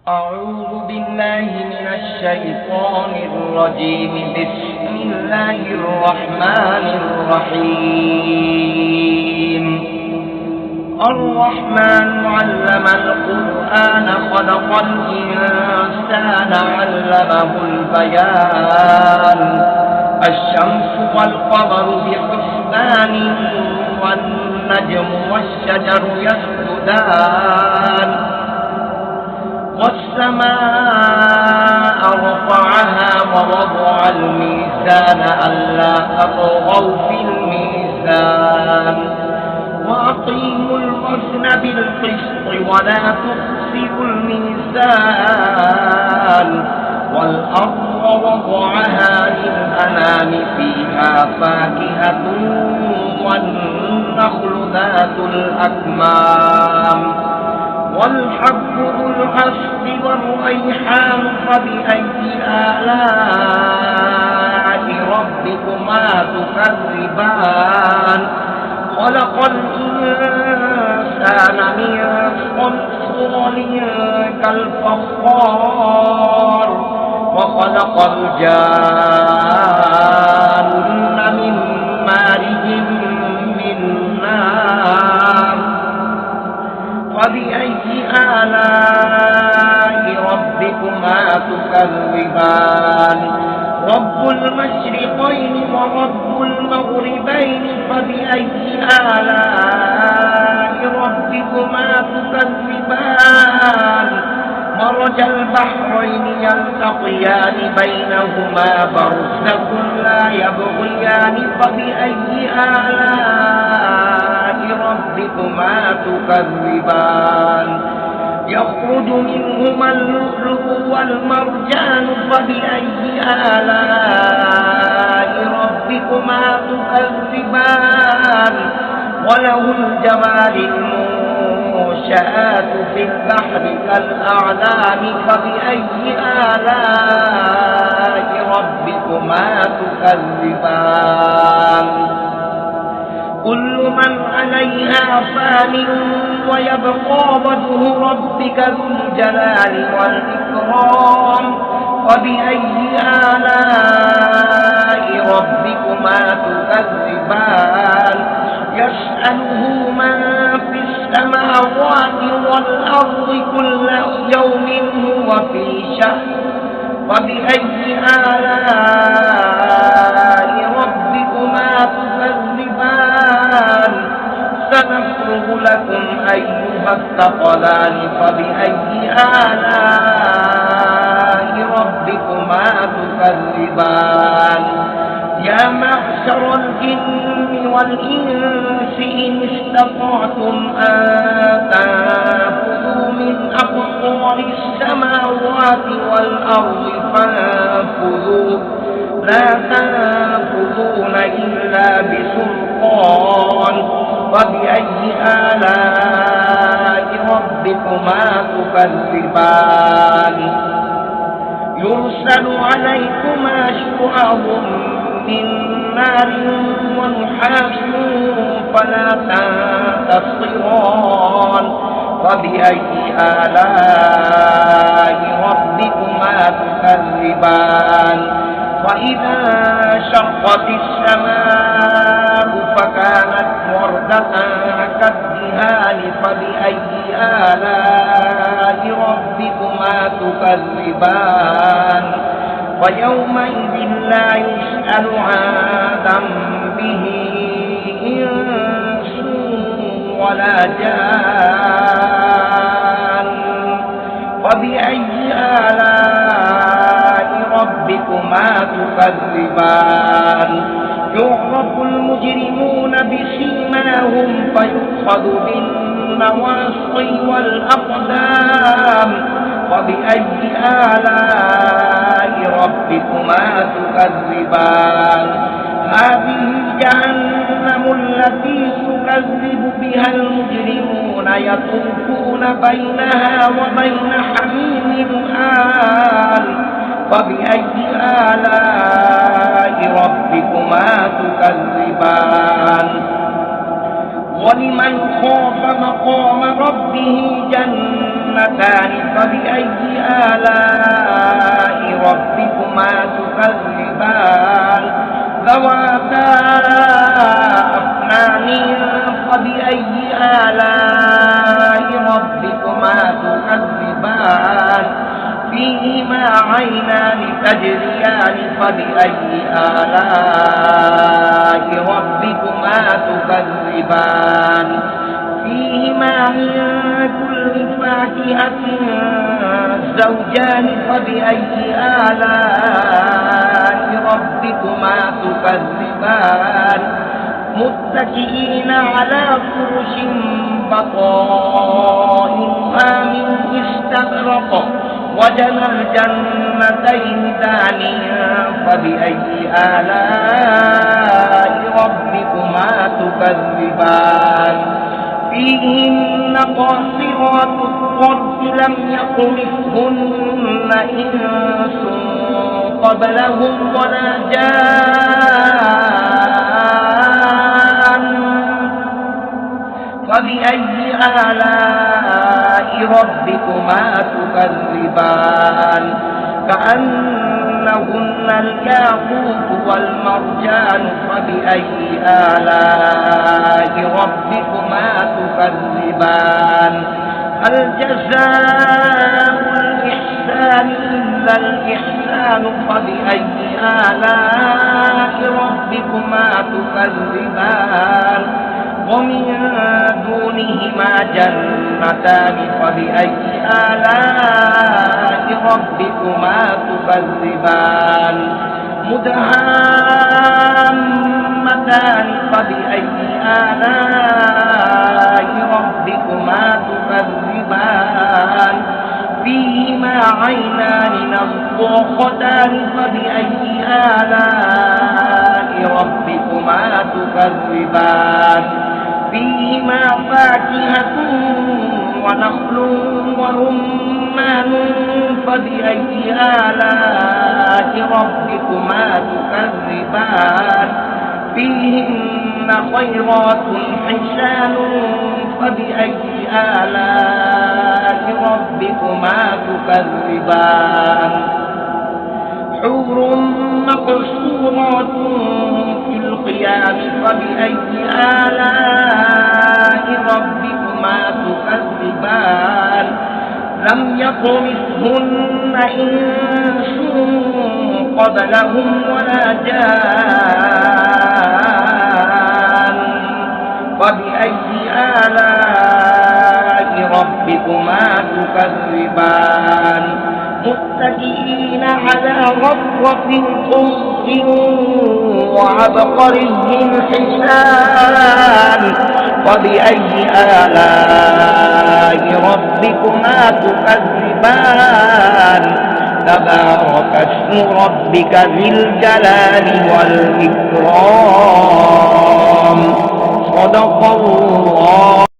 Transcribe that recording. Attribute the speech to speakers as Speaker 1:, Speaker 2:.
Speaker 1: أعوذ بالله من الشيطان الرجيم. بسم الله الرحمن الرحيم. الرحمن علم القرآن خلق الإنسان علمه البيان. الشمس والقمر بحسبان والنجم والشجر يسجدان والسماء رفعها ووضع الميزان ألا تطغوا في الميزان وأقيموا الوزن بالقسط ولا تخسروا الميزان والأرض وضعها للأنام فيها فاكهة والنخل ذات الأكمام والحب ذو العصف والريحان. فبأي آلاء ربكما تكذبان؟ خلق الإنسان من صلصال كالفخار وخلق الجان من مارج من نار. فبأي آلاء ربكما تكذبان؟ رب المشرقين ورب المغربين. فبأي آلاء ربكما تكذبان؟ مرج البحرين يلتقيان بينهما برزخ لا يبغيان. فبأي آلاء ربكما تكذبان؟ يخرج منهما اللؤلؤ والمرجان. فبأي آلاء ربكما تكذبان؟ وله الجوار المنشآت في البحر كالأعلام. فبأي آلاء ربكما تكذبان؟ كل من عليها فان ويبقى وجه ربك ذو الجلال والإكرام. فبأي آلاء ربكما تكذبان؟ يسأله من في السماوات والأرض كل يوم هو في شأن. فبأي آلاء ربكما تكذبان؟ سنفرغ لكم أيها الثقلان. فبأي آلاء ربكما تكذبان؟ يا معشر الجن والإنس إن استطعتم أن تنفذوا من أقطار السماوات والأرض فانفذوا لا تنفذون إلا بسلطان. فبأي آلاء ربكما تكذبان؟ يرسل عليكما شعاع من نار ونحاس فلا تنتصران. فبأي آلاء ربكما تكذبان؟ وإذا انشقت السماء فكانت وردة كالدهان. فبأي آلاء ربكما تكذبان؟ ويومئذ لا يسأل عن ذنبه إنس ولا جان. فبأي آلاء ربكما تكذبان؟ يعرف المجرمون بسيماهم فيؤخذ بالنواصي والأقدام. وبأي آلاء ربكما تكذبان؟ هذه جهنم التي يكذب بها المجرمون يطوفون بينها وبين حميم آن. فبأي آلاء ربكما تكذبان؟ ولمن خاف مقام ربه جنتان. مخلوقتان فبأي آلاء ربكما تكذبان ذواتا أفنان فبأي آلاء ربكما تكذبان فيهما عينان تجريان فبأي آلاء ربكما تكذبان فيهما من كل فاكهة زوجان فبأي آلاء ربكما تكذبان متكئين على فرش بطائنها من استبرق وجنى الجنتين دان فبأي آلاء ربكما تكذبان فيهن قاصرات الطرف لم يطمثهن إنس قبلهم ولا جان فبأي آلاء ربكما تكذبان كأنهن الياقوت والمرجان فبأي آلاء ربكما تكذبان هل جزاء الإحسان إلا الإحسان فبأي آلاء ربكما تكذبان ومن دونهما جنتان فبأي آلاء ربكما تكذبان مدهامتان فبأي آلاء ربكما تكذبان فيهما عينان نضاختان فبأي آلاء ربكما تكذبان فيهما فاكهة ونخل ورمان فبأي آلاء ربكما تكذبان فيهن خيرات حسان فبأي آلاء ربكما تكذبان حور مقصورات في الخيام فبأي آلاء ربكما تكذبان لم يطمثهن إنس قبلهم ولا جان فبأي آلاء ربكما تكذبان متكئين على رفرف خضر وعبقري حسان فبأي آلاء ربكما تكذبان تبارك اسم ربك ذي الجلال والإكرام صدق الله.